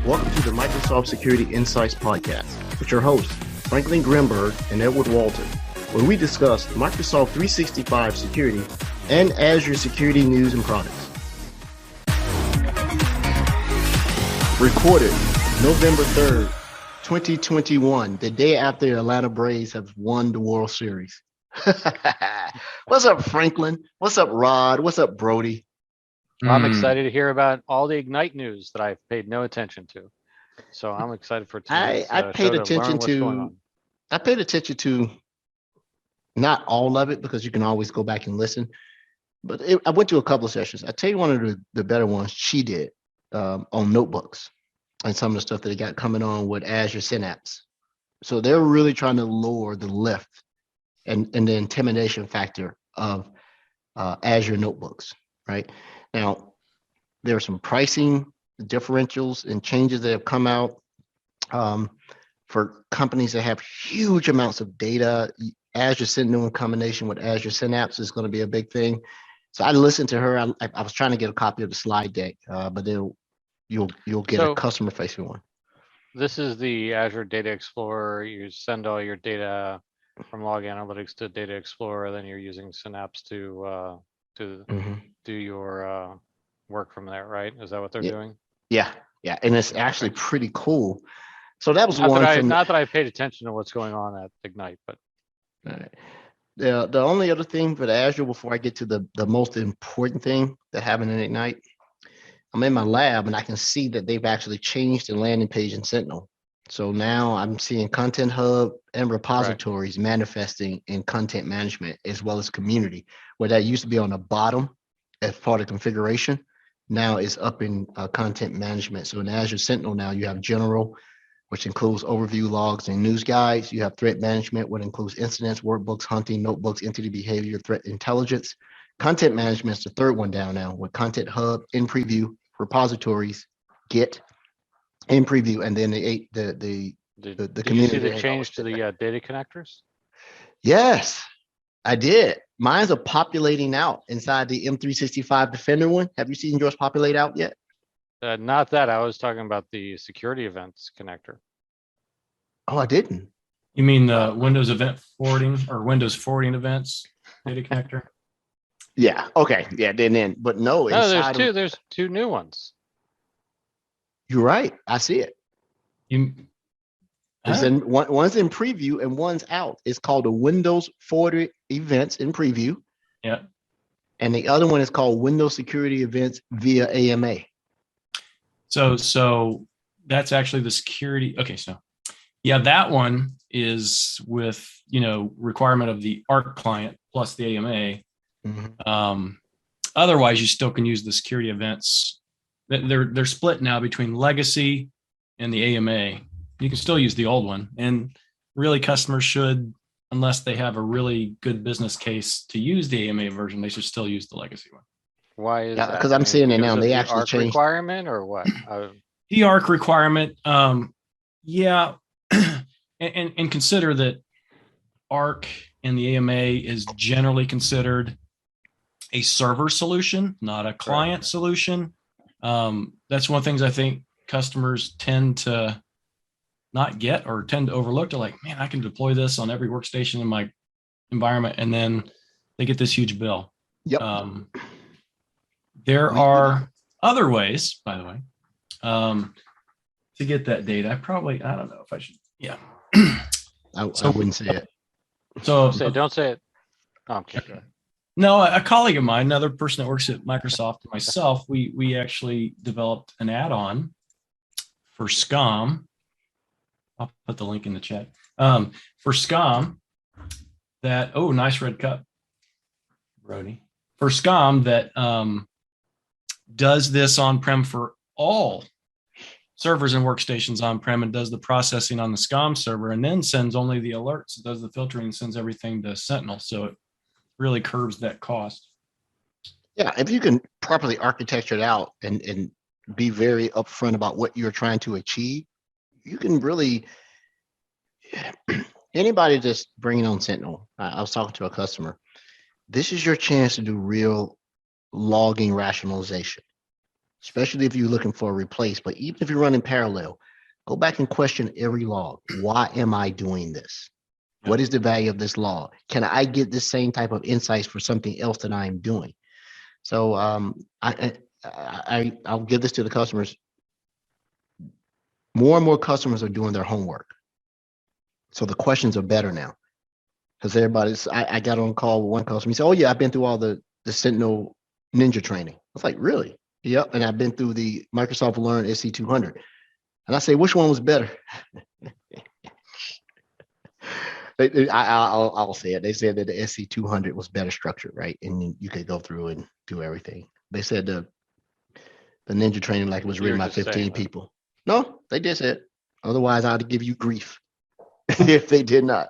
Welcome to the Microsoft Security Insights Podcast with your hosts, Franklin Grimberg and Edward Walton, where we discuss Microsoft 365 security and Azure security news and products. Recorded November 3rd, 2021, the day after the Atlanta Braves have won the World Series. What's up, Franklin? What's up, Rod? What's up, Brody? I'm excited to hear about all the Ignite news that I've paid no attention to. So I'm excited for today's I paid show attention to learn what's going on. I paid attention to not all of it because you can always go back and listen. But I went to a couple of sessions. I tell you one of the better ones she did on notebooks and some of the stuff that they got coming on with Azure Synapse. So they're really trying to lower the lift and the intimidation factor of Azure notebooks, right? Now, there are some pricing differentials and changes that have come out for companies that have huge amounts of data. Azure Sentinel in combination with Azure Synapse is going to be a big thing. So I listened to her. I was trying to get a copy of the slide deck, but you'll get a customer facing one. This is the Azure Data Explorer. You send all your data from Log Analytics to Data Explorer, then you're using Synapse to do your work from there, right? Is that what they're doing? Yeah, and it's actually pretty cool. So that was not one. Not that I paid attention to what's going on at Ignite, but all right. The only other thing for the Azure before I get to the most important thing that happened in Ignite, I'm in my lab and I can see that they've actually changed the landing page in Sentinel. So now I'm seeing Content Hub and repositories manifesting in content management as well as community, where that used to be on the bottom as part of configuration. Now it's up in content management. So in Azure Sentinel now you have general, which includes overview logs and news guides. You have threat management, which includes incidents, workbooks, hunting, notebooks, entity behavior, threat intelligence. Content management is the third one down now with Content Hub in preview, repositories, Git in preview, and then the community. Did you see the change to the data connectors? Yes, I did. Mine's are populating out inside the M365 Defender one. Have you seen yours populate out yet? Not that. I was talking about the security events connector. Oh, I didn't. You mean the Windows event forwarding or Windows forwarding events data connector? Yeah. Okay. Yeah. Then, but no. There's two new ones. You're right. I see it. One's in preview and one's out. It's called the Windows Forwarded Events in preview. Yeah. And the other one is called Windows Security Events via AMA. So that's actually the security. Okay. So yeah, that one is with, requirement of the ARC client plus the AMA. Mm-hmm. Otherwise you still can use the security events. They're split now between legacy and the AMA. You can still use the old one, and really customers should, unless they have a really good business case to use the AMA version, they should still use the legacy one. Why is that? Because I'm seeing it now. They actually changed requirement or what? The ARC requirement. Yeah. and consider that ARC and the AMA is generally considered a server solution, not a client solution. That's one of the things I think customers tend to not get or tend to overlook. They're like, man, I can deploy this on every workstation in my environment. And then they get this huge bill. Yep. There are other ways, by the way, to get that data. I don't know if I should. Yeah. I wouldn't say it. So don't say it. Oh, okay. No, a colleague of mine, another person that works at Microsoft, and myself, we actually developed an add-on for SCOM. I'll put the link in the chat. For SCOM that, nice red cup, Brody. For SCOM that does this on-prem for all servers and workstations on-prem and does the processing on the SCOM server and then sends only the alerts, does the filtering and sends everything to Sentinel. So it really curbs that cost. Yeah, if you can properly architecture it out and be very upfront about what you're trying to achieve, you can really, anybody just bringing on Sentinel, I was talking to a customer, this is your chance to do real logging rationalization. especially if you're looking for a replace. But even if you're running parallel, go back and question every log. Why am I doing this? What is the value of this log? Can I get the same type of insights for something else that I'm doing? So I'll give this to the customers. More and more customers are doing their homework. So the questions are better now. Because everybody's, I got on a call with one customer. He said, "Oh yeah, I've been through all the Sentinel Ninja training." I was like, "Really?" "Yep." "And I've been through the Microsoft Learn SC200. And I say, "Which one was better?" I'll say it. They said that the SC200 was better structured, right? And you could go through and do everything. They said the Ninja training like it was written by 15 people. No, they did say it. Otherwise, I'd give you grief if they did not.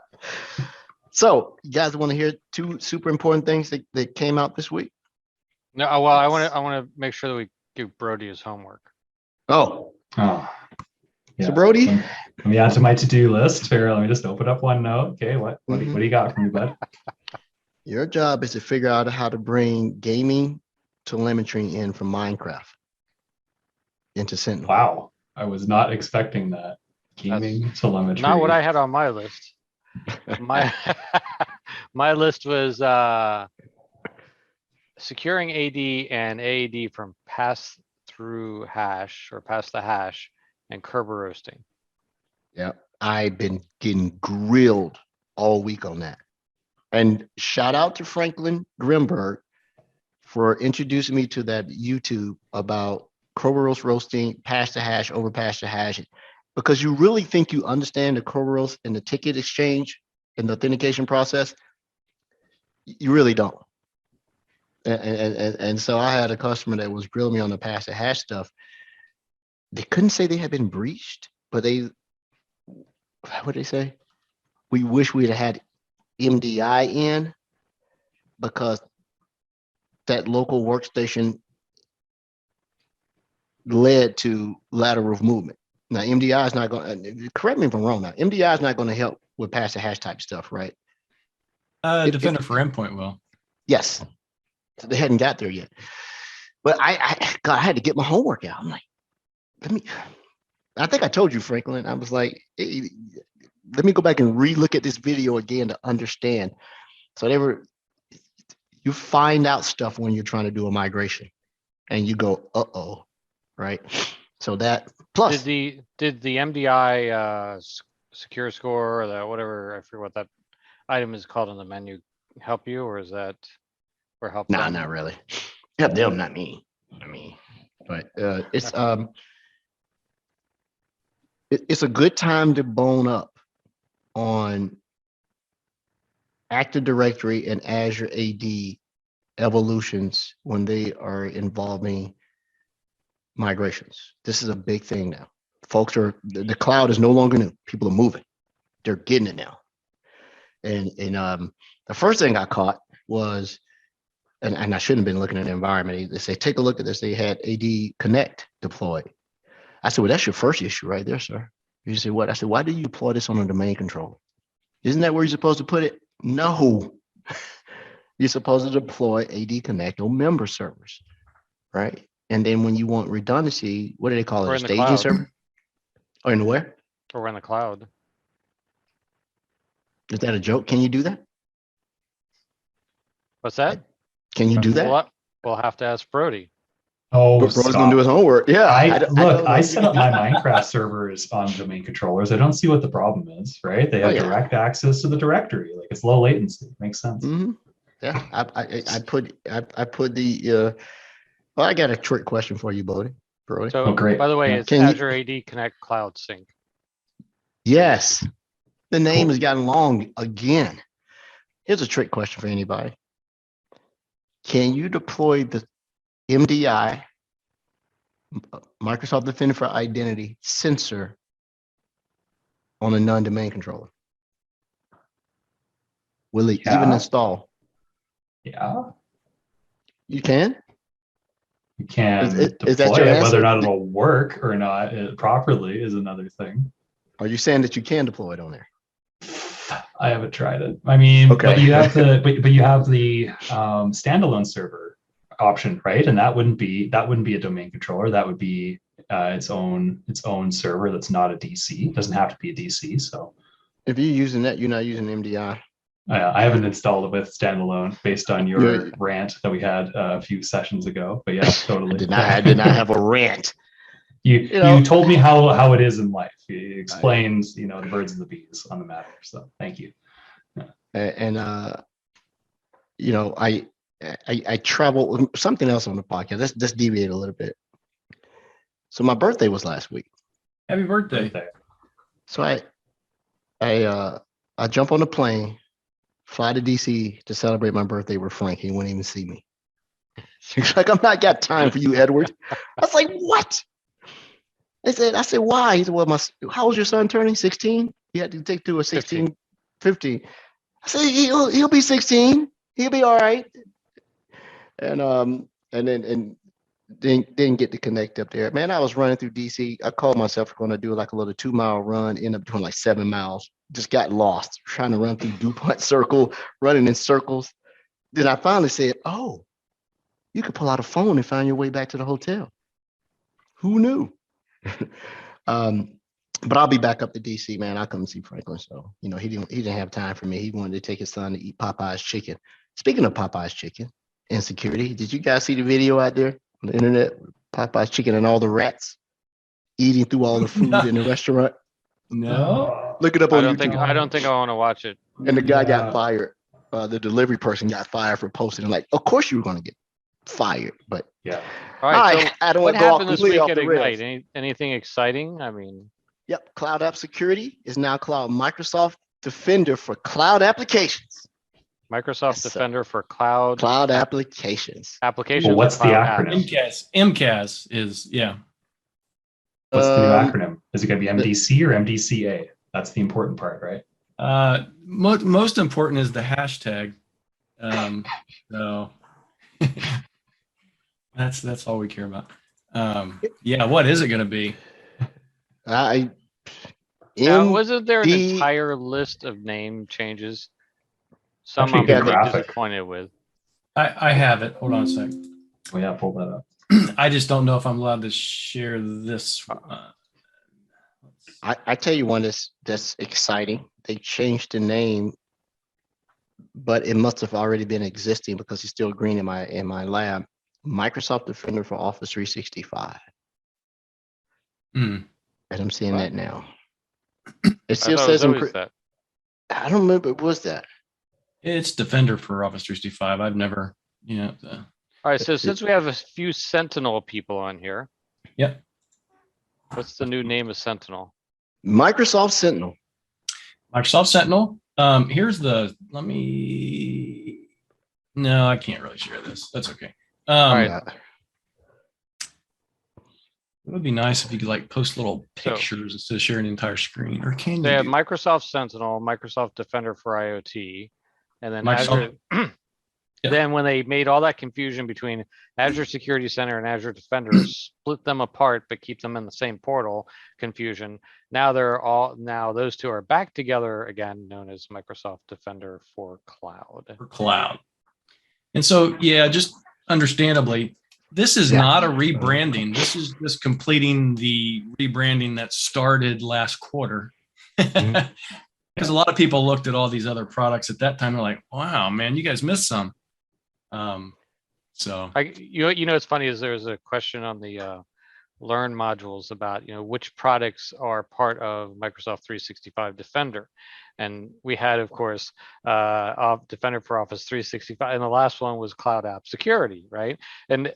So you guys want to hear two super important things that came out this week? No, well, I want to make sure that we give Brody his homework. Oh. Yeah. So Brody, let me add to my to-do list. Here, let me just open up OneNote. Okay, what do you got for me, bud? Your job is to figure out how to bring gaming telemetry in from Minecraft into Sentinel. Wow, I was not expecting that. Gaming telemetry. Not what I had on my list. My list was securing AD and AAD from pass through hash or past the hash and Kerber roasting. Yeah, I've been getting grilled all week on that. And shout out to Franklin Grimberg for introducing me to that YouTube about Kerberos roasting, past the hash, over past the hash, because you really think you understand the Kerberos and the ticket exchange and the authentication process. You really don't. And so I had a customer that was grilling me on the past the hash stuff. They couldn't say they had been breached, but what did they say? We wish we'd have had MDI in because that local workstation led to lateral movement. Now, MDI is not going to, correct me if I'm wrong now, MDI is not going to help with pass the hash type stuff, right? Defender for endpoint will. Yes. So they hadn't got there yet. But I had to get my homework out. I'm like, I think I told you, Franklin, I was like, hey, let me go back and re-look at this video again to understand. So you find out stuff when you're trying to do a migration and you go, uh-oh, right? So that plus did the MDI secure score or the whatever, I forget what that item is called in the menu, help you, or is that or help? Nah, them? not really. Help them, not me. I mean, but it's it's a good time to bone up on Active Directory and Azure AD evolutions when they are involving migrations. This is a big thing now. Folks the cloud is no longer new. People are moving. They're getting it now. And the first thing I caught was, and I shouldn't have been looking at the environment. They say, take a look at this. They had AD Connect deployed. I said, well, that's your first issue right there, sir. You say, what? I said, why do you deploy this on a domain controller? Isn't that where you're supposed to put it? No. You're supposed to deploy AD Connect on member servers, right? And then when you want redundancy, what do they call it? A staging server? Or in where? Or in the cloud. Is that a joke? Can you do that? What's that? Can you do that? We'll have to ask Brody. Oh, Brody's gonna do his homework. Yeah. I set up my Minecraft servers on domain controllers. I don't see what the problem is, right? They have direct access to the directory. Like it's low latency. Makes sense. Mm-hmm. Yeah. I put the well, I got a trick question for you, Brody. So great. By the way, it's Azure AD Connect Cloud Sync. Yes. The name has gotten long again. Here's a trick question for anybody. Can you deploy the MDI, Microsoft Defender for Identity sensor on a non-domain controller? Will it even install? Yeah. You can? You can is that deploy your it. answer? Whether or not it'll work or not properly is another thing. Are you saying that you can deploy it on there? I haven't tried it. I mean, okay. but you have the standalone server option, right? And that wouldn't be a domain controller. That would be its own server that's not a DC. It doesn't have to be a DC. So If you're using that, you're not using MDI. I haven't installed it with standalone based on your Yeah. rant that we had a few sessions ago. But yeah, totally. I did not have a rant. You know- told me how it is in life. It explains, the birds and the bees on the matter. So thank you. And I travel something else on the podcast. Let's deviate a little bit. So my birthday was last week. Happy birthday. So I jump on the plane, fly to DC to celebrate my birthday with Frank. He wouldn't even see me. He's like, I'm not got time for you, Edward. I was like, what? I said, why? He said, well, how was your son turning 16? He had to take to a 16, 15. I said, he'll be 16. He'll be all right. And didn't get to connect up there. Man, I was running through DC. I called myself going to do like a little 2-mile run, ended up doing like 7 miles. Just got lost trying to run through DuPont Circle, running in circles. Then I finally said, oh, you could pull out a phone and find your way back to the hotel. Who knew? But I'll be back up to DC, man. I'll come see Franklin. So, he didn't have time for me. He wanted to take his son to eat Popeye's chicken. Speaking of Popeye's chicken and security, did you guys see the video out there on the internet? Popeye's chicken and all the rats eating through all the food in the restaurant. No. Look it up I on don't YouTube. think I want to watch it. And the guy got fired. The delivery person got fired for posting. Like, of course you were going to get fired, but Yeah. All right. So I don't what want to go off happened this completely week off at the rails. Ignite? Anything exciting? I mean, Yep, Cloud App Security is now called Microsoft Defender for Cloud Applications. Microsoft Yes, sir. Defender for Cloud Cloud applications. applications. Well, what's or the cloud acronym? apps? MCAS is, yeah. What's the new Um, acronym? Is it going to be MDC or MDCA? That's the important part, right? Most important is the hashtag. So that's all we care about. Yeah, what is it going to be? I Now, wasn't there an the- entire list of name changes? Some Actually, I'm good really graphic. disappointed with. I have it. Hold on a sec. Oh yeah, pull that up. I just don't know if I'm allowed to share this. I tell you one that's exciting. They changed the name, but it must have already been existing because it's still green in my lab. Microsoft Defender for Office 365. Hmm. And I'm seeing What? that now. It I still thought it was says always that. I don't remember. What was that? It's Defender for Office 365. I've never, All right. So since we have a few Sentinel people on here, Yep. what's the new name of Sentinel? Microsoft Sentinel. Microsoft Sentinel. No, I can't really share this. That's okay. right. Uh, It would be nice if you could post little So- pictures instead of sharing the entire screen. Or can you? They have do- Microsoft Sentinel, Microsoft Defender for IoT, and then Microsoft- Azure. Yeah. Then when they made all that confusion between Azure Security Center and Azure Defender, split them apart but keep them in the same portal confusion. Now those two are back together again, known as Microsoft Defender for Cloud. for cloud. And so, yeah, just understandably, this is Yeah. not a rebranding. This is just completing the rebranding that started last quarter. Mhm. Because a lot of people looked at all these other products at that time. They're like, wow, man, you guys missed some. So It's funny is there's a question on the Learn modules about which products are part of Microsoft 365 Defender, and we had, of course, Defender for Office 365, and the last one was Cloud App Security, right? And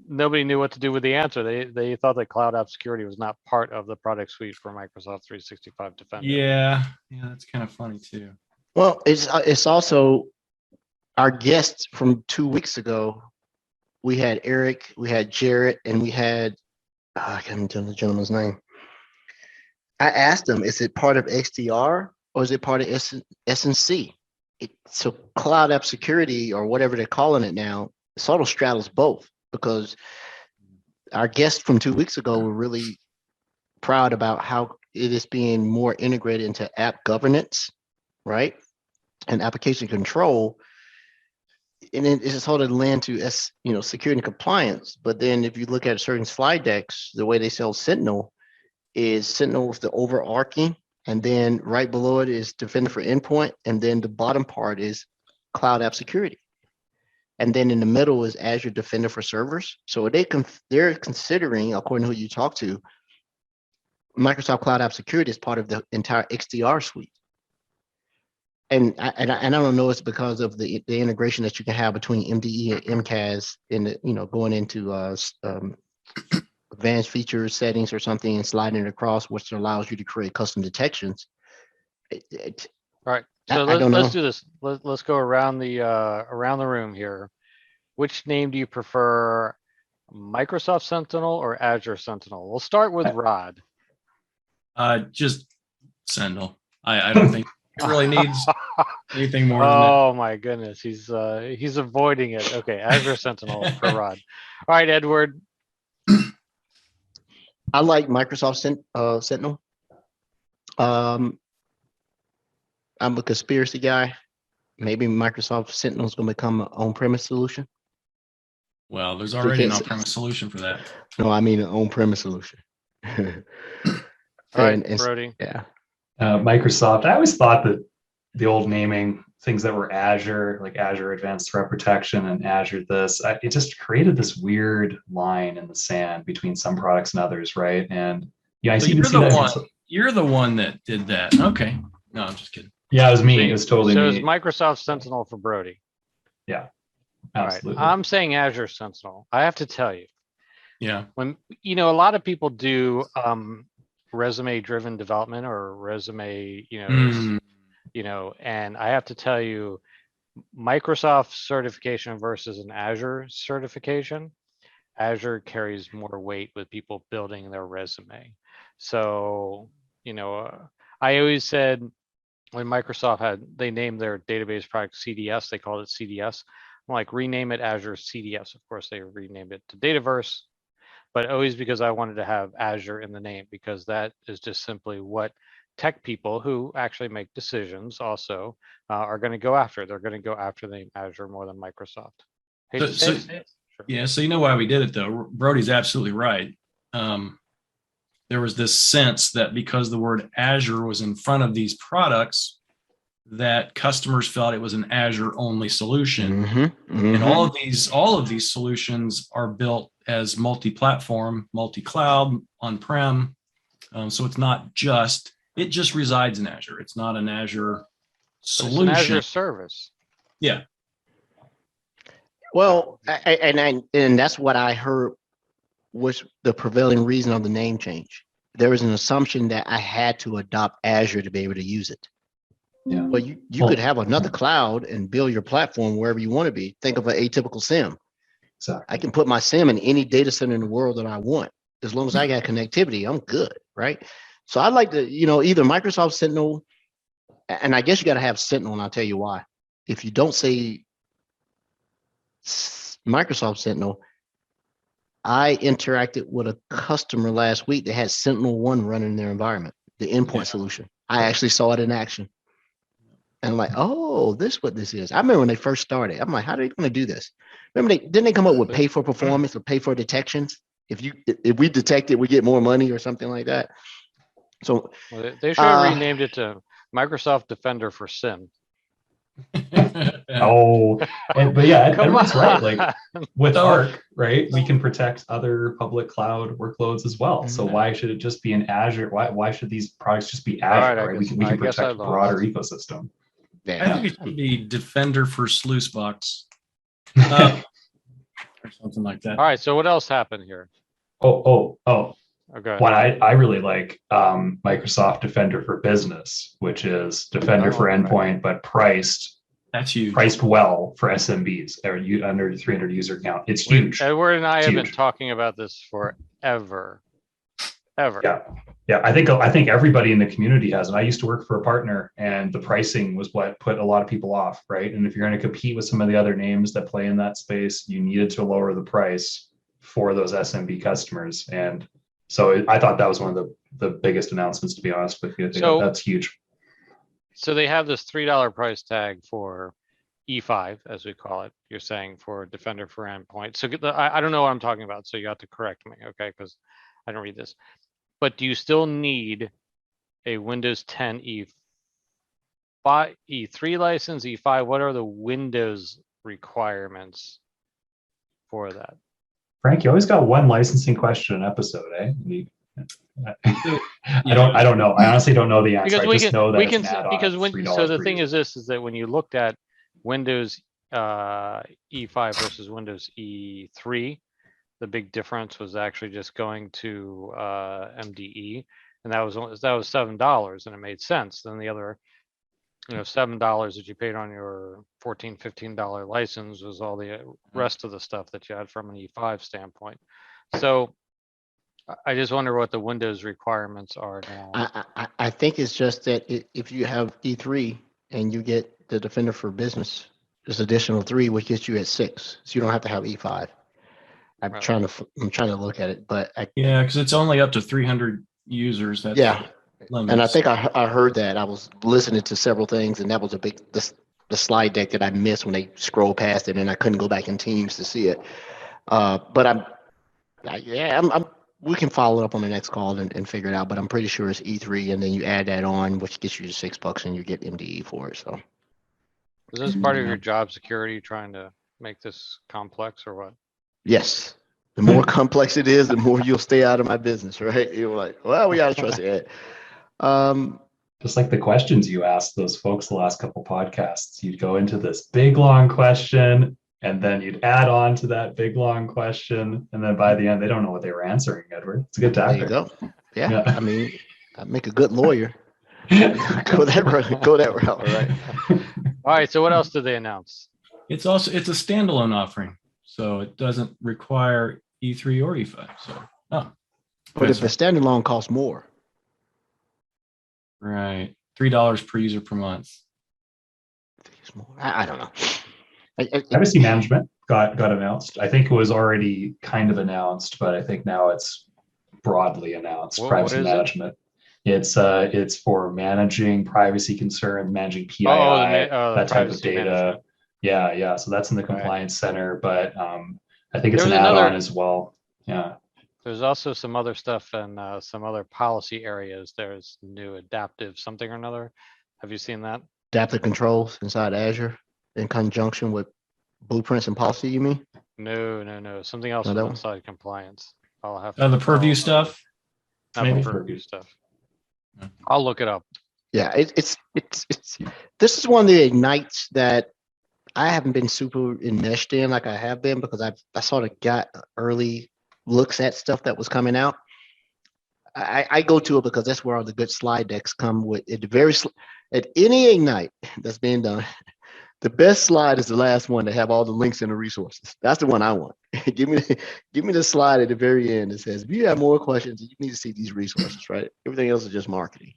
nobody knew what to do with the answer. They thought that Cloud App Security was not part of the product suite for Microsoft 365 Defender. yeah, that's kind of funny too. Well, it's also our guests from 2 weeks ago. We had Eric, we had Jarrett, and we had I can't even tell the gentleman's name. I asked them, is it part of XDR or is it part of SNC? So Cloud App Security, or whatever they're calling it now, sort of straddles both, because our guests from 2 weeks ago were really proud about how it is being more integrated into app governance, right? And application control. and then it's sort of land to security and compliance. But then if you look at certain slide decks, the way they sell Sentinel is Sentinel with the overarching, and then right below it is Defender for Endpoint, and then the bottom part is Cloud App Security. And then in the middle is Azure Defender for Servers. So they're considering, according to who you talk to, Microsoft Cloud App Security is part of the entire XDR suite. And I don't know, it's because of the integration that you can have between MDE and MCAS in the, going into advanced feature settings or something and sliding it across, which allows you to create custom detections. All right. So let's do this. Let's go around the room here. Which name do you prefer, Microsoft Sentinel or Azure Sentinel? We'll start with Rod. Just Sentinel. I don't think it really needs anything more than that. Oh my goodness, he's avoiding it. Okay, Azure Sentinel for Rod. All right, Edward. I like Microsoft Sentinel. I'm a conspiracy guy. Maybe Microsoft Sentinel is going to become an on-premise solution. Well, there's already an on-premise solution for that. No, I mean an on-premise solution. All right, Brody. Yeah. Microsoft. I always thought that the old naming, things that were Azure, like Azure Advanced Threat Protection and Azure it just created this weird line in the sand between some products and others, right? And yeah, so you're the one that did that. Okay. No, I'm just kidding. Yeah, it was me. It was totally me. So it's Microsoft Sentinel for Brody. Yeah, absolutely. All right. I'm saying Azure Sentinel. I have to tell you. Yeah. When a lot of people do resume-driven development or resume, and I have to tell you, Microsoft certification versus an Azure certification, Azure carries more weight with people building their resume. So, I always said when Microsoft they named their database product CDS, they called it CDS. I'm like, rename it Azure CDS. Of course, they renamed it to Dataverse, but always because I wanted to have Azure in the name, because that is just simply what tech people who actually make decisions also are going to go after. They're going to go after the name Azure more than Microsoft. Sure. Yeah, so you know why we did it though. Brody's absolutely right. There was this sense that because the word Azure was in front of these products, that customers felt it was an Azure only solution. Mm-hmm, mm-hmm. And all of these solutions are built as multi-platform, multi-cloud, on-prem. So it just resides in Azure. It's not an Azure solution. It's an Azure service. Yeah. Well, and that's what I heard was the prevailing reason of the name change. There was an assumption that I had to adopt Azure to be able to use it. Yeah. But you could have another cloud and build your platform wherever you want to be. Think of an atypical SIEM. Exactly. I can put my SIEM in any data center in the world that I want. As long as I got connectivity, I'm good, right? So I'd like to, either Microsoft Sentinel, and I guess you got to have Sentinel, and I'll tell you why. If you don't say Microsoft Sentinel, I interacted with a customer last week that had SentinelOne running in their environment, the endpoint solution. I actually saw it in action. And I'm like, oh, this is what this is. I remember when they first started. I'm like, how are they going to do this? Remember, didn't they come up with pay for performance or pay for detections? If we detect it, we get more money or something like that. So they should have renamed it to Microsoft Defender for SIEM. But yeah, Edward's right. Like with Arc, right, we can protect other public cloud workloads as well. So why should it just be an Azure? Why should these products just be Azure? Right? We can protect a broader ecosystem. Yeah. I think it should be Defender for Sluicebox. Or something like that. All right. So what else happened here? Okay. What I really like Microsoft Defender for Business, which is Defender for Endpoint, but priced well for SMBs or under 300 user count. It's huge. Edward and I have been talking about this forever. Yeah. I think everybody in the community has, and I used to work for a partner, and the pricing was what put a lot of people off, right? And if you're going to compete with some of the other names that play in that space, you needed to lower the price for those SMB customers. And so I thought that was one of the biggest announcements, to be honest with you. That's huge. So they have this $3 price tag for E5, as we call it, you're saying for Defender for Endpoint. So I don't know what I'm talking about, so you have to correct me, okay? Because I don't read this. But do you still need a Windows 10 E5, E3 license, E5? What are the Windows requirements for that? Frank, you always got one licensing question an episode, eh? I don't know. I honestly don't know the answer. Because I just know that we it's can an add-on because at when $3 so the per thing user. is this is that when you looked at Windows E5 versus Windows E3, the big difference was actually just going to MDE, and that was $7, and it made sense. Then the other, $7 that you paid on your $15 license was all the rest of the stuff that you had from an E5 standpoint. So I just wonder what the Windows requirements are now. I think it's just that if you have E3 and you get the Defender for Business, there's additional 3, which gets you at 6. So you don't have to have E5. I'm Right. trying to look at it, but Yeah, because it's only up to 300 users. That's yeah. limit. And I think I heard that. I was listening to several things, and that was the slide deck that I missed when they scrolled past it, and I couldn't go back in Teams to see it. But we can follow up on the next call and figure it out. But I'm pretty sure it's E3, and then you add that on, which gets you to $6, and you get MDE for it. So Is this part of your job security trying to make this complex or what? yes, the more complex it is, the more you'll stay out of my business, right? You're like, well, we gotta trust it. Just like the questions you asked those folks the last couple podcasts, you'd go into this big long question, and then you'd add on to that big long question, and then by the end, they don't know what they were answering. Edward, it's a good There you tactic. go. Yeah, Yeah. I mean, I make a good lawyer. Go that route, right? All right, so what else did they announce? It's a standalone offering, so it doesn't require E3 or E5. So, But if the standalone costs more, right, $3 per user per month. it's more. I don't know. Privacy management got announced. I think it was already kind of announced, but I think now it's broadly announced. What Privacy is it? management. It's for managing privacy concerns, managing PII, that type of privacy data. management. Yeah. So that's in the Right. compliance center, but I think it's There an was add-on another- as well. Yeah. There's also some other stuff in some other policy areas. There's new adaptive something or another. Have you seen that? Adaptive controls inside Azure in conjunction with blueprints and policy, you mean? No. Something else No, that one? inside compliance. I'll have The Purview stuff. Not maybe? the Purview stuff. Yeah. I'll look it up. Yeah, it's this is one of the ignites that I haven't been super enmeshed in like I have been because I sort of got early looks at stuff that was coming out. I go to it because that's where all the good slide decks come with at any ignite that's being done. The best slide is the last one to have all the links and the resources. That's the one I want. give me the slide at the very end that says, if you have more questions, you need to see these resources, right? Everything else is just marketing.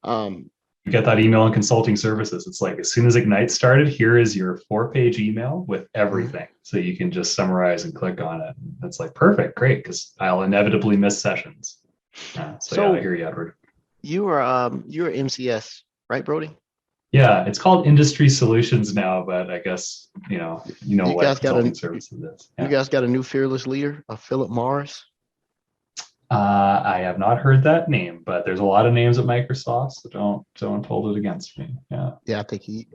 You get that email and consulting services. It's like, as soon as Ignite started, here is your 4-page email with everything. So you can just summarize and click on it. That's like, perfect, great, because I'll inevitably miss sessions. So yeah, I hear you, Edward. You're MCS, right, Brody? Yeah, it's called Industry Solutions now, but I guess you know You what guys got consulting services is. Yeah. You guys got a new fearless leader, Philip Morris. I have not heard that name, but there's a lot of names at Microsoft, so don't hold it against me. Yeah. Yeah, I think he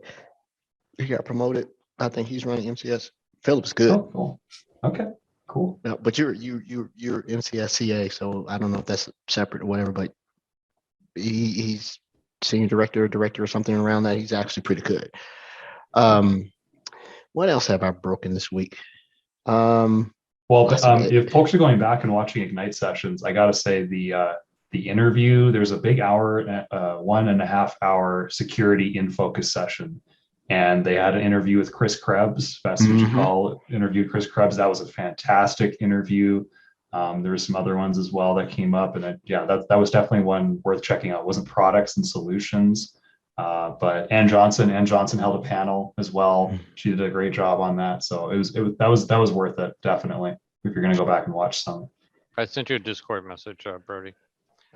got promoted. I think he's running MCS. Philip's good. Oh, cool. Okay, cool. Yeah, but you're MCS CA, so I don't know if that's separate or whatever, but he's senior director or something around that. He's actually pretty good. What else have I broken this week? Well, if folks are going back and watching Ignite sessions, I got to say the interview, there's a big hour, 1.5 hour security in focus session. And they had an interview with Chris Krebs, Fast Call interviewed Chris Krebs. That was a fantastic interview. There were some other ones as well that came up. And that was definitely one worth checking out. It wasn't products and solutions, but Ann Johnson held a panel as well. She did a great job on that. So that was worth it, definitely, if you're going to go back and watch some. I sent you a Discord message, Brody.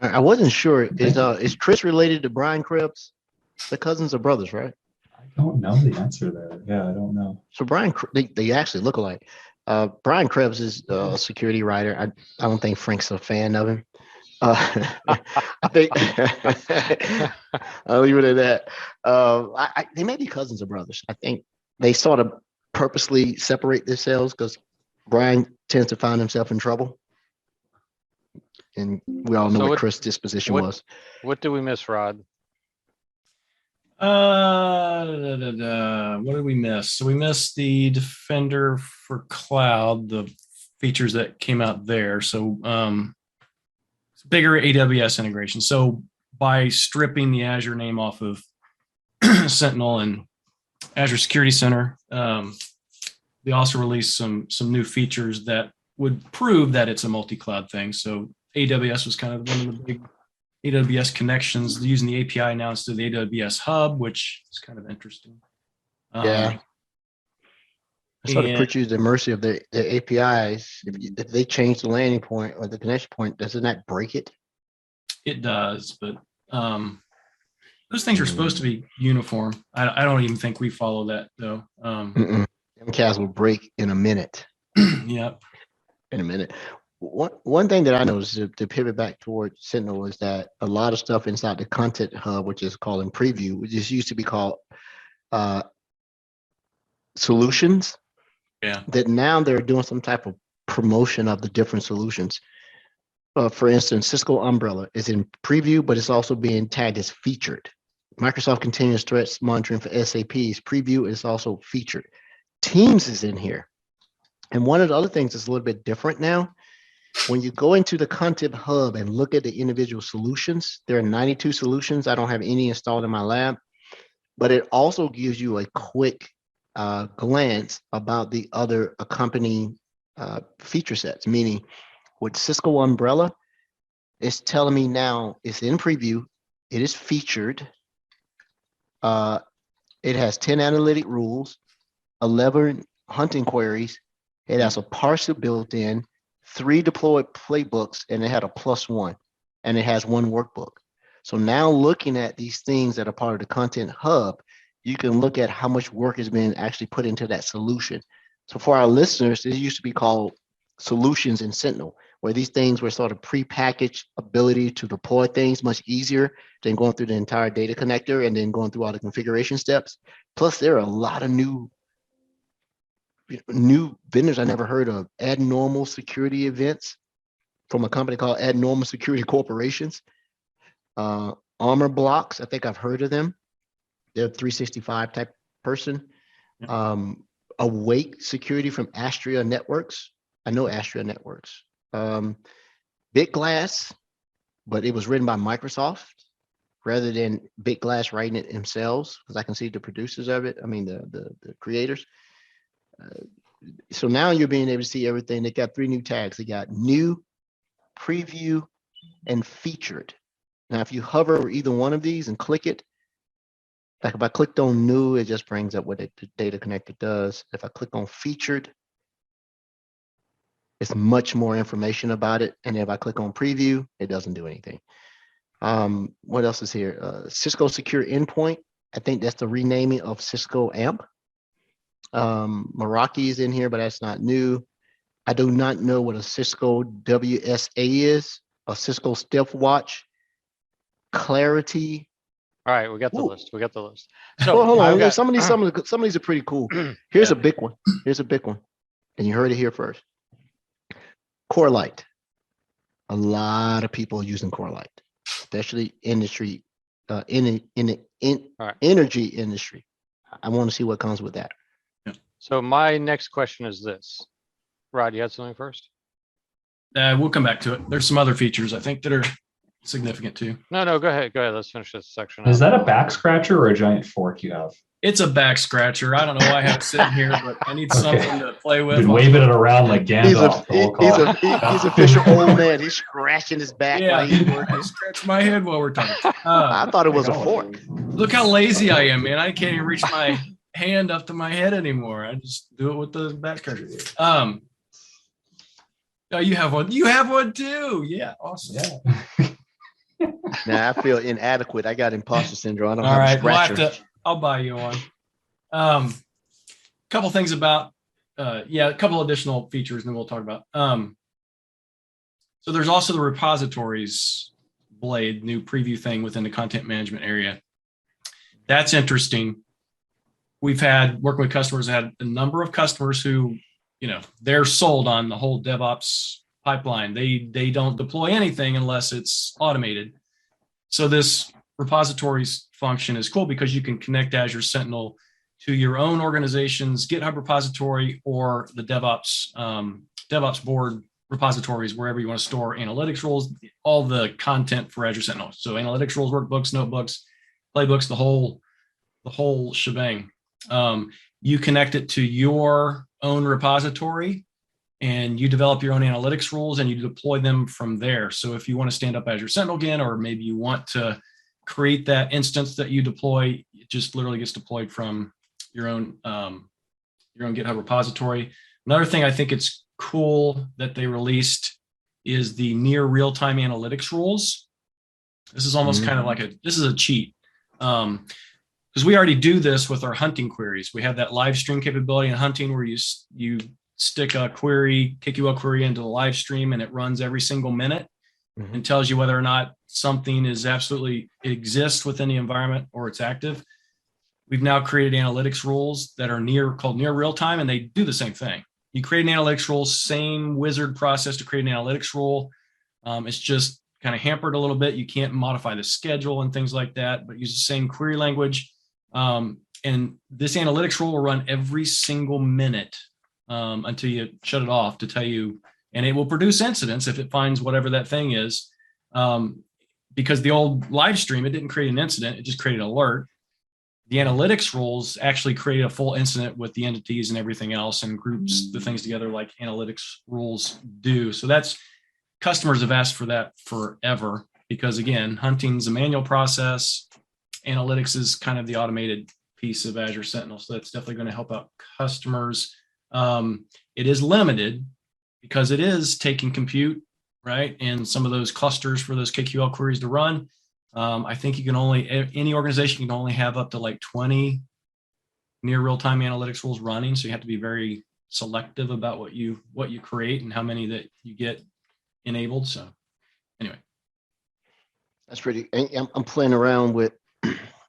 I wasn't sure. Is Chris related to Brian Krebs? The cousins or brothers, right? I don't know the answer there. Yeah, I don't know. So they actually look alike. Brian Krebs is a security writer. I don't think Frank's a fan of him. I think I'll leave it at that. They may be cousins or brothers. I think they sort of purposely separate themselves because Brian tends to find himself in trouble. And we all know So what Chris' disposition was. What did we miss, Rod? What did we miss? So we missed the Defender for Cloud, the features that came out there. So bigger AWS integration. So by stripping the Azure name off of Sentinel and Azure Security Center, they also released some new features that would prove that it's a multi-cloud thing. So AWS was kind of one of the big AWS connections using the API now instead of the AWS hub, which is kind of interesting. Yeah. I sort of put you at the mercy of the APIs. If they change the landing point or the connection point, doesn't that break it? It does, but those things are supposed to be uniform. I don't even think we follow that though. MCAS will break in a minute. Yep. In a minute. One thing that I noticed to pivot back toward Sentinel is that a lot of stuff inside the content hub, which is called in preview, which is used to be called solutions. Yeah. That now they're doing some type of promotion of the different solutions. For instance, Cisco Umbrella is in preview, but it's also being tagged as featured. Microsoft Continuous Threats Monitoring for SAP's preview is also featured. Teams is in here. And one of the other things that's a little bit different now, when you go into the content hub and look at the individual solutions, there are 92 solutions. I don't have any installed in my lab, but it also gives you a quick glance about the other accompanying feature sets, meaning with Cisco Umbrella, it's telling me now it's in preview, it is featured, it has 10 analytic rules, 11 hunting queries, it has a parser built in, 3 deployed playbooks, and it had a +1, and it has 1 workbook. So now looking at these things that are part of the content hub, you can look at how much work has been actually put into that solution. So for our listeners, this used to be called solutions in Sentinel, where these things were sort of prepackaged ability to deploy things much easier than going through the entire data connector and then going through all the configuration steps. Plus, there are a lot of new vendors I never heard of. Abnormal security events from a company called Abnormal Security Corporations. Armor Blocks, I think I've heard of them. They're a 365 type person. Awake Security from Astria Networks. I know Astria Networks. BitGlass, but it was written by Microsoft rather than BitGlass writing it themselves, because I can see the producers of it. I mean, the creators. So now you're being able to see everything. They got 3 new tags. They got new, preview, and featured. Now, if you hover over either one of these and click it, like if I clicked on new, it just brings up what the data connector does. If I click on featured, it's much more information about it. And if I click on preview, it doesn't do anything. What else is here? Cisco Secure Endpoint. I think that's the renaming of Cisco AMP. Meraki is in here, but that's not new. I do not know what a Cisco WSA is. A Cisco Stealth Watch. Clarity. All right, we got the list. We got the list. So So hold I've on. got- Some of these are pretty cool. Here's Yeah. a big one. Here's a big one. And you heard it here first. Core Light. A lot of people are using Core Light, especially industry, in the right. energy industry. I want to see what comes with that. So my next question is this. Rod, you had something first? We'll come back to it. There's some other features I think that are significant too. No, go ahead. Go ahead. Let's finish this section. Is up. that a back scratcher or a giant fork you have? It's a back scratcher. I don't know why I have it sitting here, but I need Okay. something to play with. Been waving it around like Gandalf the whole call. He's a fisher old man. He's scratching his back Yeah, while he's working. I scratch my head while we're talking. I thought it was a fork. Look how lazy I am, man. I can't even reach my hand up to my head anymore. I just do it with the back scratcher. Oh, you have one. You have one too. Yeah, awesome. Yeah. Now I feel inadequate. I got imposter syndrome. I don't All have a right, scratcher. I'll buy you one. Couple things about, a couple additional features, and then we'll talk about. So there's also the repositories blade, new preview thing within the content management area. That's interesting. We've had working with customers, had a number of customers who, they're sold on the whole DevOps pipeline. They don't deploy anything unless it's automated. So this repositories function is cool because you can connect Azure Sentinel to your own organization's GitHub repository or the DevOps board repositories, wherever you want to store analytics rules, all the content for Azure Sentinel. So analytics rules, workbooks, notebooks, playbooks, the whole shebang. You connect it to your own repository and you develop your own analytics rules and you deploy them from there. So if you want to stand up Azure Sentinel again, or maybe you want to create that instance that you deploy, it just literally gets deployed from your own GitHub repository. Another thing I think it's cool that they released is the near real-time analytics rules. This is almost kind of like this is a cheat. Because we already do this with our hunting queries. We have that live stream capability in hunting where you stick a query, KQL query into the live stream, and it runs every single minute and tells you whether or not something is absolutely exists within the environment or it's active. We've now created analytics rules that are called near real time, and they do the same thing. You create an analytics rule, same wizard process to create an analytics rule. It's just kind of hampered a little bit. You can't modify the schedule and things like that, but use the same query language. And this analytics rule will run every single minute until you shut it off to tell you, and it will produce incidents if it finds whatever that thing is. Because the old live stream, it didn't create an incident, it just created an alert. The analytics rules actually create a full incident with the entities and everything else and groups the things together like analytics rules do. So customers have asked for that forever because, again, hunting's a manual process. Analytics is kind of the automated piece of Azure Sentinel. So that's definitely going to help out customers. It is limited because it is taking compute, right? And some of those clusters for those KQL queries to run. I think any organization can only have up to like 20 near real-time analytics rules running. So you have to be very selective about what you create and how many that you get enabled. So anyway. That's pretty, I'm playing around with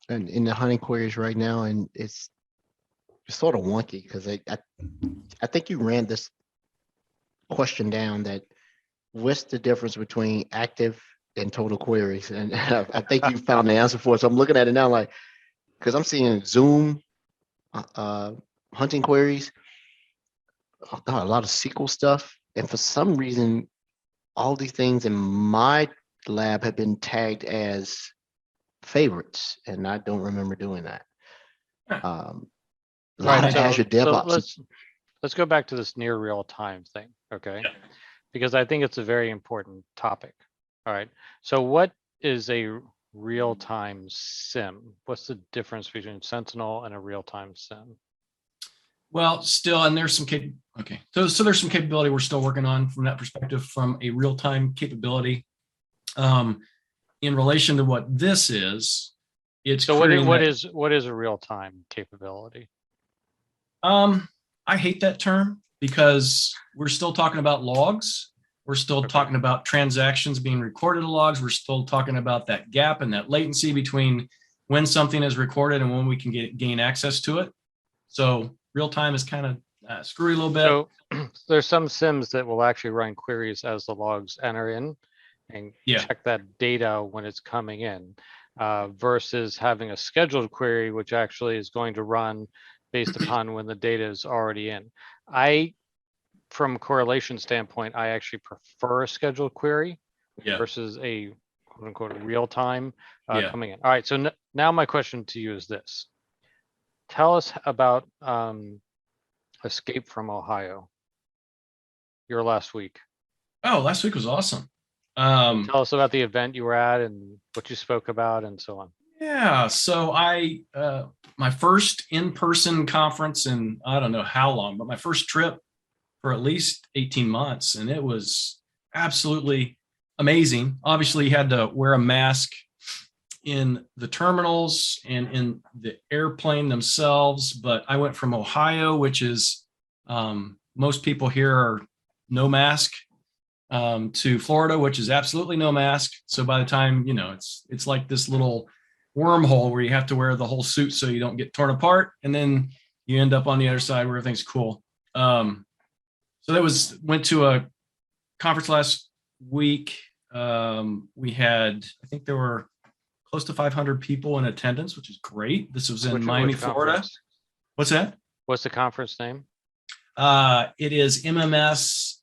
in the hunting queries right now, and it's sort of wonky because I think you ran this question down that what's the difference between active and total queries, and I think you found the answer for it. So I'm looking at it now, like, because I'm seeing Zoom hunting queries, a lot of SQL stuff, and for some reason, all these things in my lab have been tagged as favorites, and I don't remember doing that. A lot of Azure DevOps. Let's go back to this near real time thing, okay? Because I think it's a very important topic. All right. So what is a real-time SIM? What's the difference between Sentinel and a real-time SIM? Well, still, and there's some So there's some capability we're still working on from that perspective, from a real-time capability. In relation to what this is, it's so what is a real-time capability? I hate that term because we're still talking about logs. We're still talking about transactions being recorded in logs. We're still talking about that gap and that latency between when something is recorded and when we can gain access to it. So real time is kind of screwy a little bit. So there's some SIMs that will actually run queries as the logs enter in and check that data when it's coming in, versus having a scheduled query, which actually is going to run based upon when the data is already in. From a correlation standpoint, I actually prefer a scheduled query versus a quote unquote real time coming in. All right. So now my question to you is this. Tell us about Escape from Ohio, your last week. Oh, last week was awesome. Tell us about the event you were at and what you spoke about and so on. Yeah. So my first in-person conference in, I don't know how long, but my first trip for at least 18 months. And it was absolutely amazing. Obviously you had to wear a mask in the terminals and in the airplane themselves. But I went from Ohio, which is most people here are no mask, to Florida, which is absolutely no mask. So by the time, it's like this little wormhole where you have to wear the whole suit so you don't get torn apart. And then you end up on the other side where everything's cool. So went to a conference last week. We had, I think there were close to 500 people in attendance, which is great. This was in Which Miami, Florida. conference? What's that? What's the conference name? It is MMS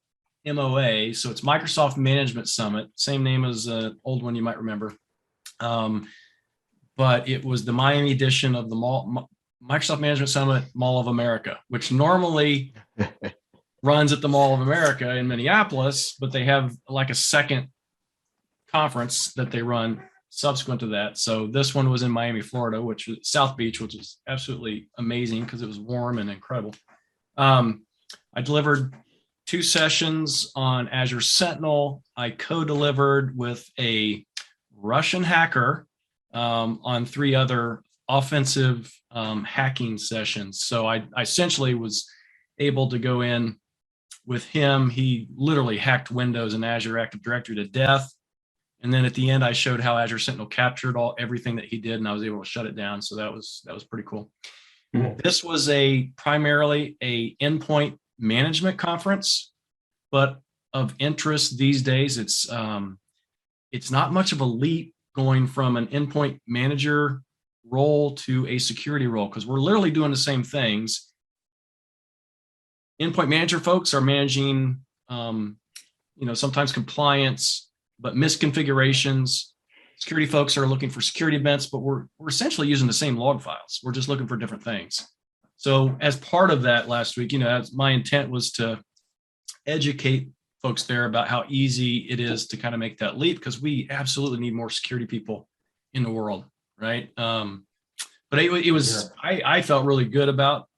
MOA. So it's Microsoft Management Summit, same name as an old one you might remember. But it was the Miami edition of the Microsoft Management Summit Mall of America, which normally runs at the Mall of America in Minneapolis, but they have like a second conference that they run subsequent to that. So this one was in Miami, Florida, which was South Beach, which was absolutely amazing because it was warm and incredible. I delivered 2 sessions on Azure Sentinel. I co-delivered with a Russian hacker on 3 other offensive hacking sessions. So I essentially was able to go in with him. He literally hacked Windows and Azure Active Directory to death. And then at the end, I showed how Azure Sentinel captured everything that he did, and I was able to shut it down. So that was pretty cool. Mm-hmm. This was primarily a endpoint management conference, but of interest these days, it's not much of a leap going from an endpoint manager role to a security role, because we're literally doing the same things. Endpoint manager folks are managing, sometimes compliance, but misconfigurations. Security folks are looking for security events, but we're essentially using the same log files. We're just looking for different things. So as part of that last week, my intent was to educate folks there about how easy it is to kind of make that leap, because we absolutely need more security people in the world, right? But it was, I felt really good about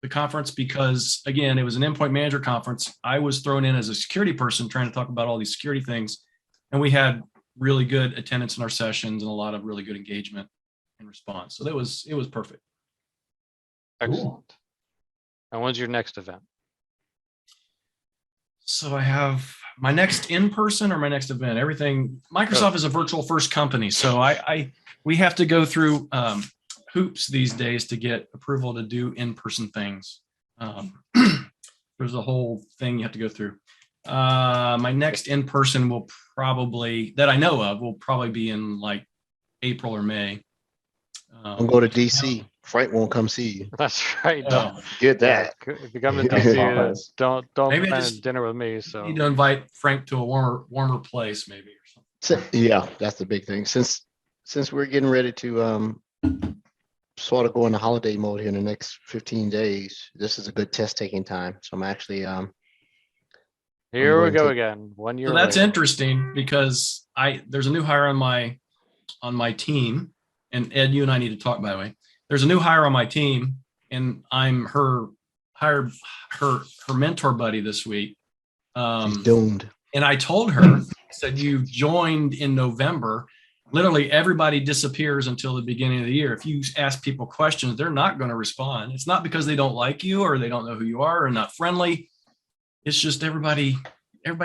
the conference because, again, it was an endpoint manager conference. I was thrown in as a security person trying to talk about all these security things, and we had really good attendance in our sessions and a lot of really good engagement and response. So it was perfect. Excellent. Cool. And when's your next event? So I have my next in-person or my next event. Everything. Microsoft is a virtual first company, so we have to go through hoops these days to get approval to do in-person things. There's a whole thing you have to go through. My next in-person will probably, that I know of, will probably be in like April or May. Don't go to DC. Frank won't come see you. That's right. Get that. If you come to DC, don't Maybe plan just dinner with me. So need to invite Frank to a warmer place, maybe, or something. Yeah, that's the big thing. Since we're getting ready to sort of go into holiday mode here in the next 15 days, this is a good test taking time. So I'm actually here we go again. 1 year. So that's later. interesting because there's a new hire on my team, and Ed, you and I need to talk, by the way. There's a new hire on my team, and I'm her mentor buddy this week. She's doomed. And I told her, I said, you joined in November. Literally everybody disappears until the beginning of the year. If you ask people questions, they're not going to respond. It's not because they don't like you or they don't know who you are or not friendly. It's just everybody